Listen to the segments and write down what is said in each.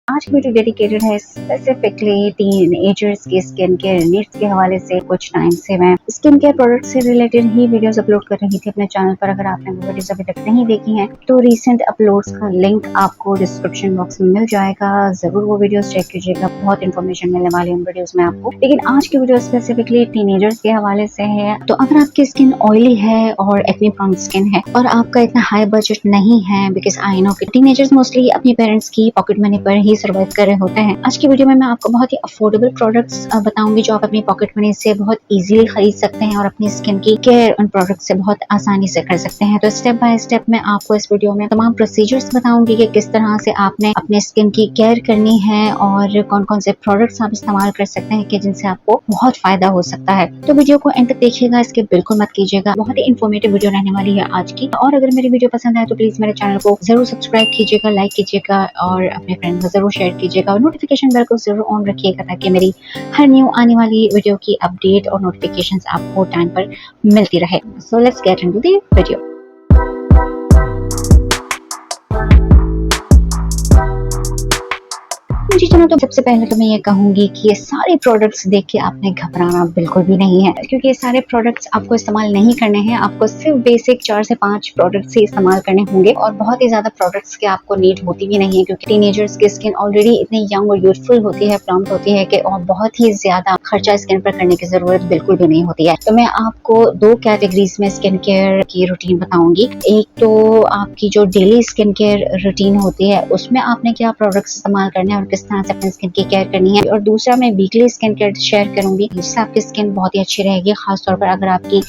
आज की video dedicated है स्पेसिफिकली टीनेजर्स के स्किन केयर नीड्स के हवाले से। कुछ टाइम से मैं स्किन केयर प्रोडक्ट से रिलेटेड ही वीडियोस अपलोड कर रही थी अपने चैनल पर। अगर आपने वो वीडियोस अभी तक नहीं देखी हैं तो रीसेंट अपलोड्स का लिंक आपको डिस्क्रिप्शन बॉक्स में मिल जाएगा, जरूर वो वीडियोस चेक कीजिएगा। बहुत इंफॉर्मेशन मिलने वाली है उन वीडियोस में आपको। लेकिन आज की वीडियो स्पेसिफिकली टीनेजर्स के हवाले से है। तो अगर आपकी स्किन ऑयली है और एक्ने प्रोन स्किन है और आपका इतना हाई बजट नहीं है, बिकॉज आई नो कि टीनेजर्स मोस्टली अपने पेरेंट्स की पॉकेट मनी पर ही सर्वाइव कर रहे होते हैं। आज की वीडियो में मैं आपको बहुत ही अफोर्डेबल प्रोडक्ट्स बताऊंगी जो आप अपनी पॉकेट मनी से बहुत इजीली खरीद सकते हैं और अपनी स्किन की केयर उन प्रोडक्ट से बहुत आसानी से कर सकते हैं। तो स्टेप बाय स्टेप मैं आपको इस वीडियो में तमाम प्रोसीजर्स बताऊंगी कि किस तरह से आपने अपने स्किन की केयर करनी है और कौन कौन से प्रोडक्ट्स आप इस्तेमाल कर सकते हैं कि जिनसे आपको बहुत फायदा हो सकता है। तो वीडियो को एंड तक देखिएगा, इसके बिल्कुल मत कीजिएगा। बहुत ही इन्फॉर्मेटिव वीडियो रहने वाली है आज की। और अगर मेरी वीडियो पसंद आए तो प्लीज मेरे चैनल को जरूर सब्सक्राइब कीजिएगा, लाइक कीजिएगा और अपने फ्रेंड को जरूर शेयर कीजिएगा और नोटिफिकेशन बेल को जरूर ऑन रखिएगा ताकि मेरी हर न्यू आने वाली वीडियो की अपडेट और नोटिफिकेशंस आपको टाइम पर मिलती रहे। So let's get into the video. जी चलो, तो सबसे पहले तो मैं ये कहूंगी कि ये सारे प्रोडक्ट्स देख के आपने घबराना बिल्कुल भी नहीं है, क्योंकि ये सारे प्रोडक्ट्स आपको इस्तेमाल नहीं करने हैं। आपको सिर्फ बेसिक 4 से 5 प्रोडक्ट्स ही इस्तेमाल करने होंगे और बहुत ही ज्यादा प्रोडक्ट्स की आपको नीड होती भी नहीं है, क्योंकि टीनेजर्स की स्किन ऑलरेडी इतनी यंग और यूथफुल होती है, प्लम्प होती है कि और बहुत ही ज्यादा खर्चा स्किन पर करने की जरूरत बिल्कुल भी नहीं होती है। तो मैं आपको 2 कैटेगरीज में स्किन केयर की रूटीन बताऊंगी। एक तो आपकी जो डेली स्किन केयर रूटीन होती है उसमें आपने क्या प्रोडक्ट्स इस्तेमाल करने हैं और किस तरह से अपनी स्किन की केयर करनी है, और दूसरा मैं वीकली स्किन केयर शेयर करूंगी जिससे आपकी स्किन बहुत ही अच्छी रहेगी। खासतौर पर अगर आपकी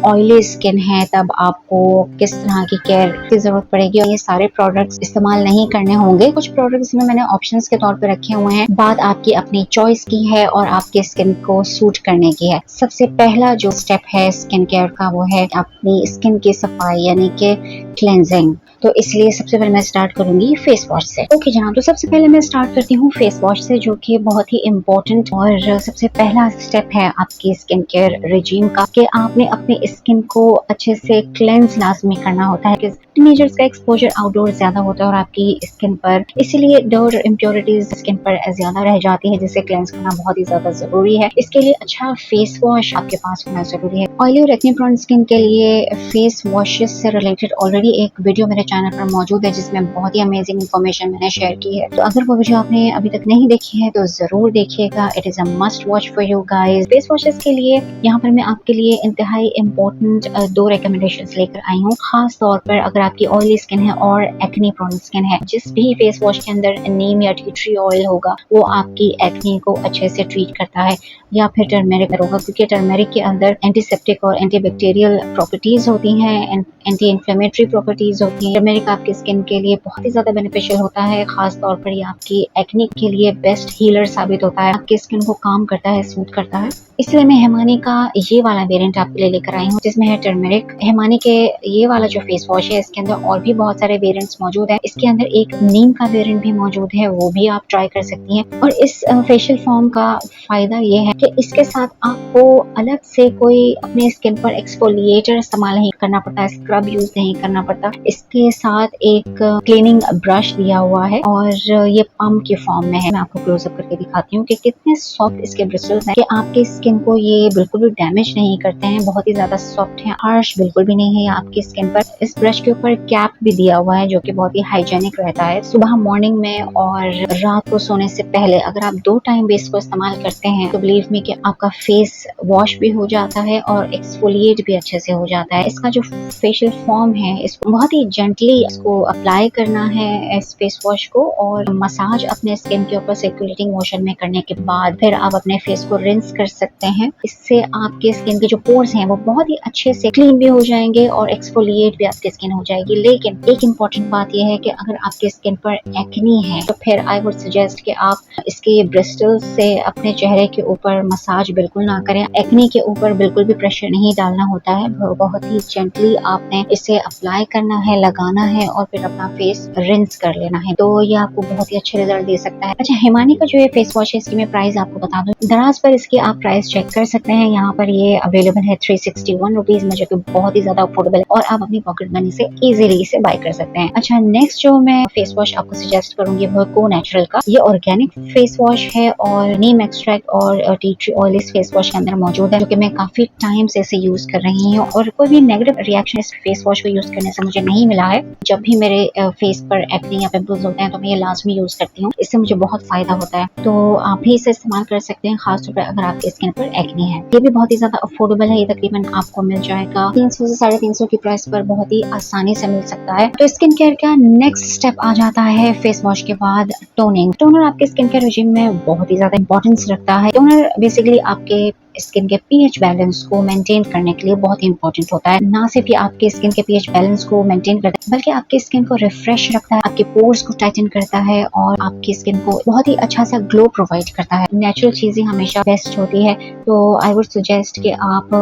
ऑयली स्किन है तब आपको किस तरह की केयर की जरूरत पड़ेगी और ये सारे प्रोडक्ट्स इस्तेमाल नहीं करने होंगे। कुछ प्रोडक्ट्स में मैंने ऑप्शंस के तौर पर रखे हुए हैं, बात आपकी अपनी चॉइस की है और आपके स्किन को सूट करने की है। सबसे पहला जो स्टेप है स्किन केयर का वो है अपनी स्किन की सफाई यानी कि क्लेंजिंग। तो इसलिए सबसे पहले मैं स्टार्ट करूंगी फेस वॉश से। ओके जनाब, तो सबसे पहले मैं स्टार्ट करती हूँ फेस वॉश से, जो कि बहुत ही इम्पोर्टेंट और सबसे पहला स्टेप है आपकी स्किन केयर रेजिम का, कि आपने अपनी स्किन को अच्छे से क्लेंस लाजमी करना होता है। टीनेजर्स का एक्सपोजर आउटडोर ज्यादा होता है और आपकी स्किन पर इसीलिए डर्ट इम्प्योरिटीज स्किन पर ज्यादा रह जाती है, जिसे क्लेंस करना बहुत ही ज्यादा जरूरी है। इसके लिए अच्छा फेस वॉश आपके पास होना जरूरी है। ऑयली और एक्ने प्रोन स्किन के लिए फेस वॉशेस से रिलेटेड ऑलरेडी एक वीडियो मेरे चैनल पर मौजूद है जिसमें बहुत ही अमेजिंग इन्फॉर्मेशन मैंने शेयर की है। तो अगर वो वीडियो आपने अभी तक नहीं देखी है तो जरूर देखिएगा, it is a must watch for you guys. Face washes के लिए यहाँ पर मैं आपके लिए इंतहाई इम्पोर्टेंट 2 रिकमेंडेशंस लेकर आई हूँ। खास तौर पर अगर आपकी ऑयली स्किन है और एक्ने प्रोन स्किन है, जिस भी फेस वॉश के अंदर नीम या टी ट्री ऑयल होगा वो आपकी एक्ने को अच्छे से ट्रीट करता है, या फिर टर्मेरिक होगा, क्योंकि टर्मेरिक के अंदर एंटीसेप्टिक और एंटीबैक्टीरियल प्रॉपर्टीज होती हैं, एंटी इन्फ्लेमेटरी प्रॉपर्टीज होती हैं। टर्मेरिक आपकी स्किन के लिए बहुत ही ज्यादा बेनिफिशियल होता है। खास तौर पर ये आपकी एक्ने के लिए बेस्ट हीलर साबित होता है, आपकी स्किन को काम करता है, सूट करता है। इसलिए मैं हिमानी का ये वाला वेरिएंट आपके लिए लेकर आई हूँ जिसमें है टर्मेरिक। हिमानी के ये वाला जो फेस वॉश है इसके अंदर और भी बहुत सारे वेरिएंट्स मौजूद है। इसके अंदर एक नीम का वेरिएंट भी मौजूद है, वो भी आप ट्राई कर सकती हैं। और इस फेशियल फॉर्म का फायदा ये है कि इसके साथ आपको अलग से कोई अपने स्किन पर एक्सफोलिएटर इस्तेमाल नहीं करना पड़ता, स्क्रब यूज नहीं करना पड़ता। इसके साथ एक क्लीनिंग ब्रश दिया हुआ है और ये पम्प के फॉर्म में है। मैं आपको क्लोजअप करके दिखाती हूँ कि कितने सॉफ्ट इसके ब्रिस्टल्स हैं, कि आपकी स्किन को ये बिल्कुल भी डैमेज नहीं करते हैं, बहुत ही ज्यादा सॉफ्ट है, हार्श बिल्कुल भी नहीं है आपकी स्किन पर। इस ब्रश के ऊपर कैप भी दिया हुआ है जो कि बहुत ही हाइजेनिक रहता है। सुबह मॉर्निंग में और रात को सोने से पहले अगर आप 2 टाइम बेस को इस्तेमाल करते हैं तो बिलीव मी कि आपका फेस वॉश भी हो जाता है और एक्सफोलिएट भी अच्छे से हो जाता है। इसका जो फेशियल फॉर्म है इसको बहुत ही जेंटली इसको अप्लाई करना है इस फेस वॉश को, और मसाज अपने स्किन के ऊपर सर्कुलेटिंग मोशन में करने के बाद फिर आप अपने फेस को रिंस कर सकते हैं। इससे आपके स्किन के जो पोर्स हैं वो बहुत ही अच्छे से क्लीन भी हो जाएंगे और एक्सफोलिएट भी आपकी स्किन हो जाएगी। लेकिन एक इम्पॉर्टेंट बात यह है कि अगर आपके स्किन पर एक्ने है तो फिर आई वुड सजेस्ट कि आप इसके ब्रिस्टल्स से अपने चेहरे के ऊपर मसाज बिल्कुल ना करें। एक्ने के ऊपर बिल्कुल भी प्रेशर नहीं डालना होता है, बहुत ही जेंटली आपने इसे अप्लाई करना है, लगाना लगाना है और फिर अपना फेस रिंस कर लेना है, तो ये आपको बहुत ही अच्छे रिजल्ट दे सकता है। अच्छा, हिमानी का जो ये फेस वॉश है इसकी मैं प्राइस आपको बता दूं, दराज पर इसकी आप प्राइस चेक कर सकते हैं। यहाँ पर ये अवेलेबल है 361 रुपीज में, जो कि बहुत ही ज्यादा अफोर्डेबल है और आप अपनी पॉकेट मनी से इजीली इसे बाय कर सकते हैं। अच्छा, नेक्स्ट जो मैं फेस वॉश आपको सजेस्ट करूंगी वो को नेचुरल का। ये ऑर्गेनिक फेस वॉश है और नीम एक्सट्रैक्ट और टी ट्री ऑयल इस फेस वॉश के अंदर मौजूद है, जो कि मैं काफी टाइम से इसे यूज कर रही हूँ और कोई भी नेगेटिव रिएक्शन इस फेस वॉश को यूज करने से मुझे नहीं मिला है। जब भी मेरे फेस पर एक्ने या पिंपल्स होते हैं तो मैं ये लाजमी यूज करती हूँ, इससे मुझे बहुत फायदा होता है। तो आप भी इसे इस्तेमाल कर सकते हैं, खासतौर पर अगर आपके स्किन पर एक्ने है। ये भी बहुत ही ज्यादा अफोर्डेबल है, ये तकरीबन आपको मिल जाएगा 300 से 350 की प्राइस पर बहुत ही आसानी से मिल सकता है। तो स्किन केयर का नेक्स्ट स्टेप आ जाता है फेस वॉश के बाद टोनिंग। टोनर आपके स्किन केयर रेजिम में बहुत ही ज्यादा इंपॉर्टेंस रखता है। टोनर बेसिकली आपके स्किन के पीएच बैलेंस को मेंटेन करने के लिए बहुत ही इंपॉर्टेंट होता है। ना सिर्फ ये आपके स्किन के पीएच बैलेंस को मेंटेन करता है, बल्कि आपकी स्किन को रिफ्रेश रखता है, आपके पोर्स को टाइटन करता है और आपकी स्किन को बहुत ही अच्छा सा ग्लो प्रोवाइड करता है। नेचुरल चीजें हमेशा बेस्ट होती है, तो आई वुड सजेस्ट कि आप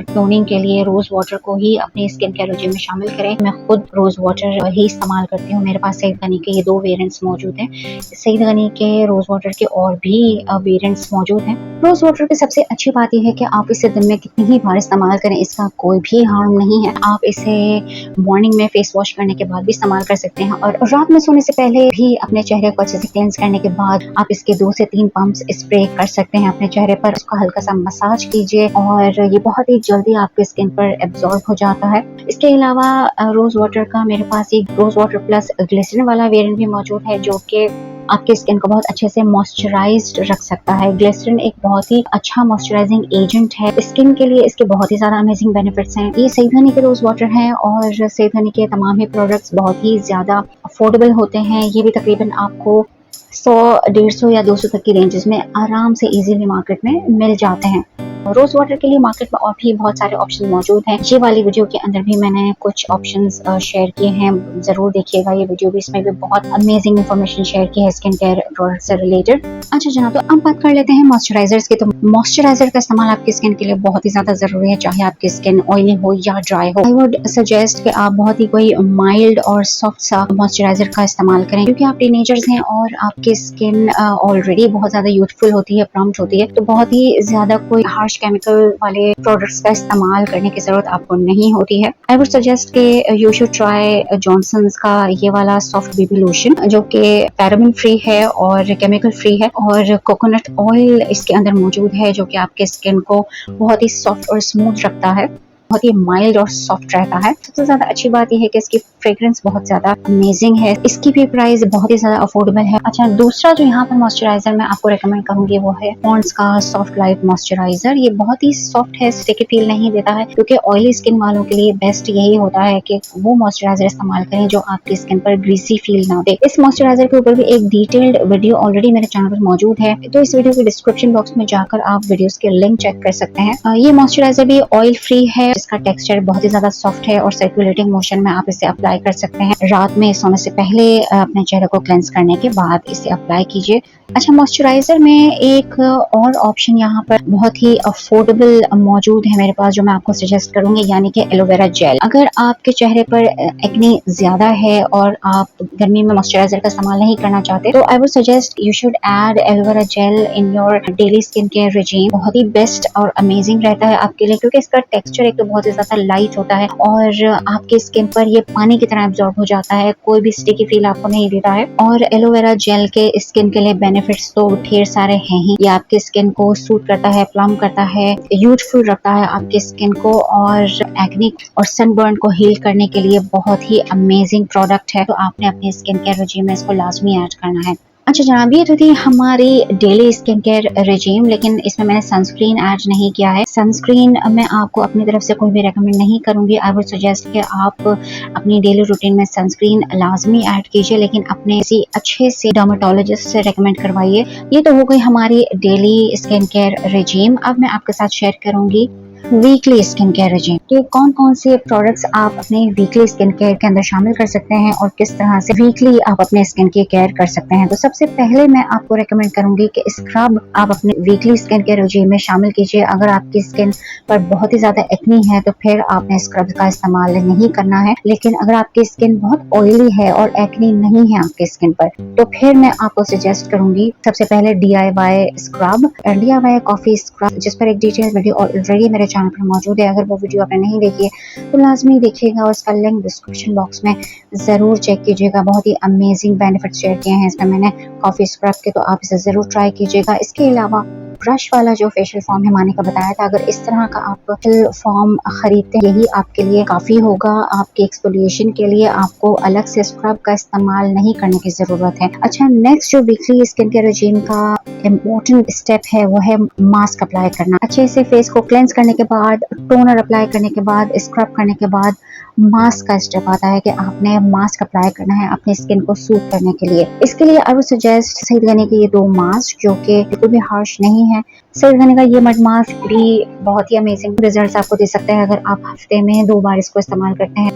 टोनिंग के लिए रोज वाटर को ही अपने स्किन केयर रेजिम में शामिल करें। मैं खुद रोज वाटर ही इस्तेमाल करती हूँ। मेरे पास सईद गनी के ये 2 वेरिएंट्स मौजूद हैं। सईद गनी के रोज वाटर के और भी वेरिएंट्स मौजूद हैं। रोज वाटर की सबसे अच्छी बात यह है कि आप इसे दिन में कितनी ही बार इस्तेमाल करें, इसका कोई भी हार्म नहीं है। आप इसे मॉर्निंग में फेस वॉश करने के बाद भी इस्तेमाल कर सकते हैं और रात में सोने से पहले भी अपने चेहरे को अच्छे से क्लेंस करने के बाद आप इसके 2 से 3 पंप्स स्प्रे कर सकते हैं अपने चेहरे पर। उसका हल्का सा मसाज कीजिए और ये बहुत ही जल्दी आपके स्किन पर एब्जॉर्ब हो जाता है। इसके अलावा रोज वाटर का मेरे पास एक रोज वाटर प्लस ग्लिसरीन वाला वेरिएंट भी मौजूद है, जो कि आपके स्किन को बहुत अच्छे से मॉइस्चराइज्ड रख सकता है। ग्लिसरीन एक बहुत ही अच्छा मॉइस्चराइजिंग एजेंट है स्किन के लिए, इसके बहुत ही ज्यादा अमेजिंग बेनिफिट्स हैं। ये सईद गनी के रोज वाटर है और सईद गनी के तमाम ही प्रोडक्ट्स बहुत ही ज्यादा अफोर्डेबल होते हैं। ये भी तकरीबन आपको 100, 150 या 200 तक की रेंजेस में आराम से इजीली मार्केट में मिल जाते हैं। रोज वाटर के लिए मार्केट में और भी बहुत सारे ऑप्शन मौजूद हैं। ये वाली वीडियो के अंदर भी मैंने कुछ ऑप्शंस शेयर किए हैं, जरूर देखिएगा ये वीडियो भी। इसमें भी बहुत अमेजिंग इन्फॉर्मेशन शेयर की है स्किन केयर प्रोडक्ट से रिलेटेड। अच्छा जनाब, तो अब बात कर लेते हैं मॉइस्चराइजर्स की। तो मॉइस्चराइजर का इस्तेमाल आपकी स्किन के लिए बहुत ही ज्यादा जरूरी है, चाहे आपकी स्किन ऑयली हो या ड्राई हो। आई वुड सजेस्ट कि आप बहुत ही कोई माइल्ड और सॉफ्ट सा मॉइस्चराइजर का इस्तेमाल करें, क्योंकि आप टीनेजर्स हैं और आपकी स्किन ऑलरेडी बहुत ज्यादा यूथफुल होती है, प्रॉम्प्ट होती है, तो बहुत ही ज्यादा कोई हार्श केमिकल वाले प्रोडक्ट्स का इस्तेमाल करने की जरूरत आपको नहीं होती है। आई वुड सजेस्ट कि यू शुड ट्राई जॉनसन्स का ये वाला सॉफ्ट बेबी लोशन, जो कि पैराबेन फ्री है और केमिकल फ्री है और कोकोनट ऑयल इसके अंदर मौजूद है, जो कि आपके स्किन को बहुत ही सॉफ्ट और स्मूथ रखता है, बहुत ही माइल्ड और सॉफ्ट रहता है। सबसे ज्यादा अच्छी बात यह है कि इसकी फ्रेग्रेंस बहुत ज्यादा अमेजिंग है। इसकी भी प्राइस बहुत ही ज्यादा अफोर्डेबल है। अच्छा, दूसरा जो यहाँ पर मॉइस्चराइजर मैं आपको रेकमेंड करूंगी वो है पॉन्ड्स का सॉफ्ट लाइट मॉइस्चराइजर। ये बहुत ही सॉफ्ट है, स्टिकी फील नहीं देता है, क्योंकि ऑयली स्किन वालों के लिए बेस्ट यही होता है कि वो मॉइस्चराइजर इस्तेमाल करें जो आपकी स्किन पर ग्रीसी फील ना दे। इस मॉइस्चराइजर के ऊपर भी एक डिटेल्ड वीडियो ऑलरेडी मेरे चैनल पर मौजूद है, तो इस वीडियो के डिस्क्रिप्शन बॉक्स में जाकर आप वीडियोस के लिंक चेक कर सकते हैं। ये मॉइस्चराइजर भी ऑयल फ्री है, इसका टेक्सचर बहुत ही ज्यादा सॉफ्ट है और सर्कुलेटिंग मोशन में आप इसे अप्लाई कर सकते हैं। रात में सोने से पहले अपने चेहरे को क्लेंस करने के बाद इसे अप्लाई कीजिए। अच्छा, मॉइस्चराइजर में एक और ऑप्शन यहाँ पर बहुत ही अफोर्डेबल मौजूद है मेरे पास, जो मैं आपको सजेस्ट करूंगी, यानी कि एलोवेरा जेल। अगर आपके चेहरे पर एक्ने ज्यादा है और आप गर्मी में मॉइस्चराइजर का इस्तेमाल नहीं करना चाहते, तो आई would suggest you should add aloe vera gel in your daily skin care regime. बहुत ही बेस्ट और अमेजिंग रहता है आपके लिए, क्योंकि इसका टेक्सचर एक तो बहुत ही ज्यादा लाइट होता है और आपके स्किन पर ये पानी की तरह एब्जॉर्ब हो जाता है, कोई भी स्टिकी फील आपको नहीं देता है। और एलोवेरा जेल के स्किन के लिए बेनिफिट्स तो ढेर सारे हैं ही। ये आपके स्किन को सूट करता है, प्लम करता है, यूथफुल रखता है आपके स्किन को, और एक्ने और सनबर्न को हील करने के लिए बहुत ही अमेजिंग प्रोडक्ट है। तो आपने अपने स्किन केयर रेजिम में इसको लाजमी ऐड करना है। अच्छा जनाब, ये तो थी हमारी डेली स्किन केयर रेजिम, लेकिन इसमें मैंने सनस्क्रीन ऐड नहीं किया है। सनस्क्रीन मैं आपको अपनी तरफ से कोई भी रेकमेंड नहीं करूंगी। आई वुड सजेस्ट कि आप अपनी डेली रूटीन में सनस्क्रीन लाजमी ऐड कीजिए, लेकिन अपने किसी अच्छे से डर्मेटोलॉजिस्ट से रेकमेंड करवाइए। ये तो हो गई हमारी डेली स्किन केयर रेजिम। अब मैं आपके साथ शेयर करूंगी वीकली स्किन केयर रेजिम कि कौन कौन से प्रोडक्ट्स आप अपने वीकली स्किन केयर के अंदर शामिल कर सकते हैं और किस तरह से वीकली आप अपने स्किन की केयर कर सकते हैं। तो सबसे पहले मैं आपको रेकमेंड करूंगी कि स्क्रब आप अपने वीकली स्किन केयर रेजिम में शामिल कीजिए। अगर आपकी स्किन पर बहुत ही ज्यादा एक्नी है तो फिर आपने स्क्रब का इस्तेमाल नहीं करना है, लेकिन अगर आपकी स्किन बहुत ऑयली है और एक्नी नहीं है आपकी स्किन पर तो फिर मैं आपको सजेस्ट करूंगी सबसे पहले DIY scrub, DIY coffee scrub, जिस पर एक डिटेल वीडियो ऑलरेडी मेरे चैनल पर मौजूद है। अगर वो वीडियो आपने नहीं देखी है तो लाजमी देखिएगा और उसका लिंक डिस्क्रिप्शन बॉक्स में जरूर चेक कीजिएगा। बहुत ही अमेजिंग बेनिफिट शेयर किए हैं इसमें मैंने कॉफी स्क्रब के, तो आप इसे जरूर ट्राई कीजिएगा। इसके अलावा ब्रश वाला जो फेशियल फॉर्म है माने का बताया था, अगर इस तरह का आप फेशियल फॉर्म खरीदते हैं यही आपके लिए काफी होगा। आपके एक्सफोलिएशन के लिए आपको अलग से स्क्रब का इस्तेमाल नहीं करने की जरूरत है। अच्छा, नेक्स्ट जो वीकली स्किन केयर रेजिम का इम्पोर्टेंट स्टेप है वो है मास्क अप्लाई करना। अच्छे से फेस को क्लेंस करने के बाद, टोनर अप्लाई करने के बाद, स्क्रब करने के बाद मास्क का स्टेप आता है कि आपने मास्क अप्लाई करना है अपनी स्किन को सूट करने के लिए। इसके लिए I would suggest Saeed Ghani के ये 2 मास्क जो कि बिल्कुल भी हार्श नहीं है। सईद गनी का ये मड मास्क भी बहुत ही अमेजिंग रिजल्ट्स आपको दे सकते हैं अगर आप हफ्ते में 2 बार इसको इस्तेमाल करते हैं।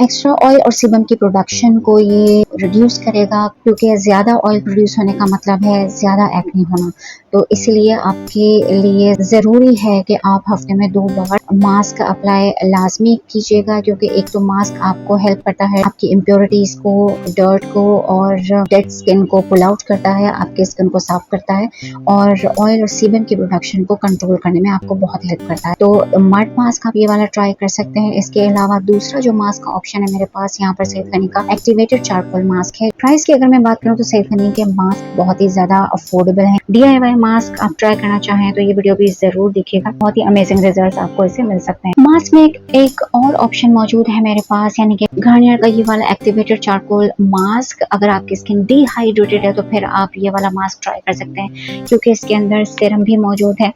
एक्स्ट्रा ऑयल और सीबम की प्रोडक्शन को ये रिड्यूस करेगा, क्योंकि ज़्यादा ऑयल प्रोड्यूस होने का मतलब है ज़्यादा एक्ने होना। तो इसलिए आपके लिए ज़रूरी है कि आप हफ्ते में 2 बार मास्क अप्लाई लाजमी कीजिएगा, क्योंकि एक तो मास्क आपको हेल्प करता है आपकी इम्प्योरिटीज़ को, डर्ट को और डेड स्किन को पुल आउट करता है, आपके स्किन को साफ करता है और ऑयल और सीबम की प्रोडक्शन को कंट्रोल करने में आपको बहुत हेल्प करता है। तो मड मास्क आप ये वाला ट्राई कर सकते हैं। इसके अलावा दूसरा जो मास्क का ऑप्शन है मेरे पास यहाँ पर सईद गनी का एक्टिवेटेड चारकोल मास्क है। प्राइस की अगर मैं बात करूँ तो सईद गनी के मास्क बहुत ही ज्यादा अफोर्डेबल हैं। DIY मास्क आप ट्राई करना चाहें तो ये वीडियो भी जरूर देखिएगा, बहुत ही अमेजिंग रिजल्ट्स आपको इससे मिल सकते हैं। मास्क में एक और ऑप्शन मौजूद है मेरे पास, यानी कि गार्नियर का ये वाला एक्टिवेटेड चारकोल मास्क। अगर आपकी स्किन डिहाइड्रेटेड है तो फिर आप ये वाला मास्क ट्राई कर सकते हैं, क्योंकि इसके अंदर सीरम भी मौजूद है।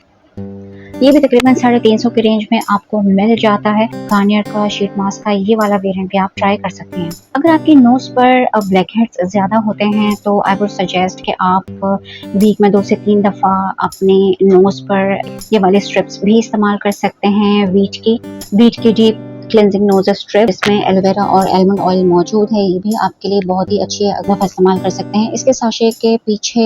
ये भी तकरीबन 350 के रेंज में आपको मिल जाता है। गार्नियर का शीट मास्क का ये वाला वेरिएंट भी आप ट्राई कर सकते हैं। अगर आपकी नोज पर ब्लैक हेड्स ज्यादा होते हैं तो आई वुड सजेस्ट कि आप वीक में 2 से 3 दफा अपने नोज पर ये वाले स्ट्रिप्स भी इस्तेमाल कर सकते हैं। वीट की डीप क्लेंजिंग नोज स्ट्रिप, इसमें एलोवेरा और आलमंड ऑयल मौजूद है। ये भी आपके लिए बहुत ही अच्छी है, अगर इस्तेमाल कर सकते हैं। इसके साशे के पीछे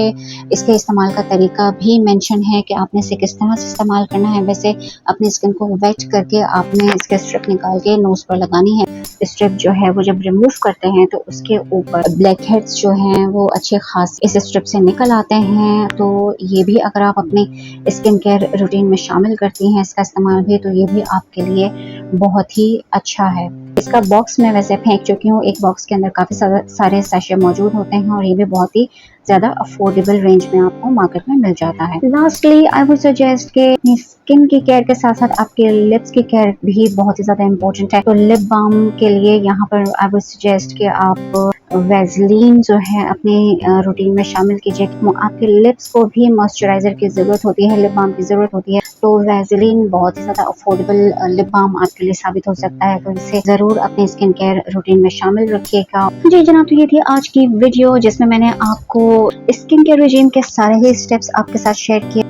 इसके इस्तेमाल का तरीका भी मेंशन है कि आपने इसे किस तरह से इस्तेमाल करना है। वैसे अपनी स्किन को वेट करके आपने इसके स्ट्रिप निकाल के नोज पर लगानी है। स्ट्रिप जो है वो जब रिमूव करते हैं तो उसके ऊपर ब्लैक हेड्स जो हैं वो अच्छे खास इस स्ट्रिप से निकल आते हैं। तो ये भी अगर आप अपनी स्किन केयर रूटीन में शामिल करती हैं इसका इस्तेमाल भी, तो ये भी आपके लिए बहुत ही अच्छा है। इसका बॉक्स मैं वैसे फेंक चुकी हूँ, एक बॉक्स के अंदर काफी सारे सैशे मौजूद होते हैं और ये भी बहुत ही ज्यादा अफोर्डेबल रेंज में आपको मार्केट में मिल जाता है। लास्टली आई वुड सजेस्ट कि अपनी स्किन की केयर के साथ साथ आपके लिप्स की केयर भी बहुत ही ज्यादा इम्पोर्टेंट है। तो लिप बाम के लिए यहाँ पर आई वुड सजेस्ट कि आप वैसलीन जो है अपनी रूटीन में शामिल कीजिए। आपके लिप्स को भी मॉइस्चराइजर की जरूरत होती है, लिप बाम की जरूरत होती है, तो वैसलीन बहुत ही ज्यादा अफोर्डेबल लिप बाम आपके लिए साबित हो सकता है। तो इसे जरूर अपनी स्किन केयर रूटीन में शामिल रखिएगा। जी जनाब, तो ये थी आज की वीडियो जिसमें मैंने आपको स्किन केयर रेजिम के सारे ही स्टेप्स आपके साथ शेयर किए,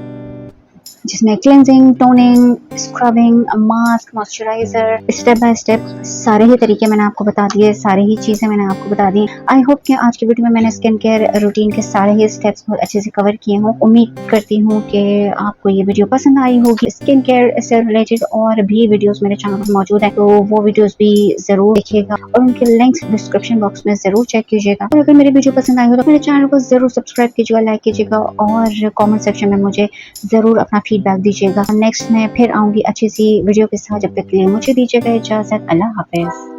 जिसमें cleansing, toning, scrubbing, mask, moisturiser, step by step सारे ही तरीके मैंने आपको बता दिए, सारी ही चीजें मैंने आपको बता दी। आई होप कि आज की वीडियो में मैंने स्किन केयर रूटीन के सारे ही स्टेप्स बहुत अच्छे से कवर किए हों। उम्मीद करती हूँ कि आपको ये वीडियो पसंद आई होगी। स्किन केयर से रिलेटेड और भी वीडियोस मेरे चैनल पर मौजूद है, तो वो वीडियोस भी जरूर देखिएगा और उनके लिंक्स डिस्क्रिप्शन बॉक्स में जरूर चेक कीजिएगा। और अगर मेरी वीडियो पसंद आई हो तो मेरे चैनल को जरूर सब्सक्राइब कीजिएगा, लाइक कीजिएगा और कॉमेंट सेक्शन में मुझे जरूर अपना फीडबैक दीजिएगा। नेक्स्ट मैं फिर आऊंगी अच्छी सी वीडियो के साथ। जब तक के लिए मुझे दीजिएगा इजाजत। अल्लाह हाफिज।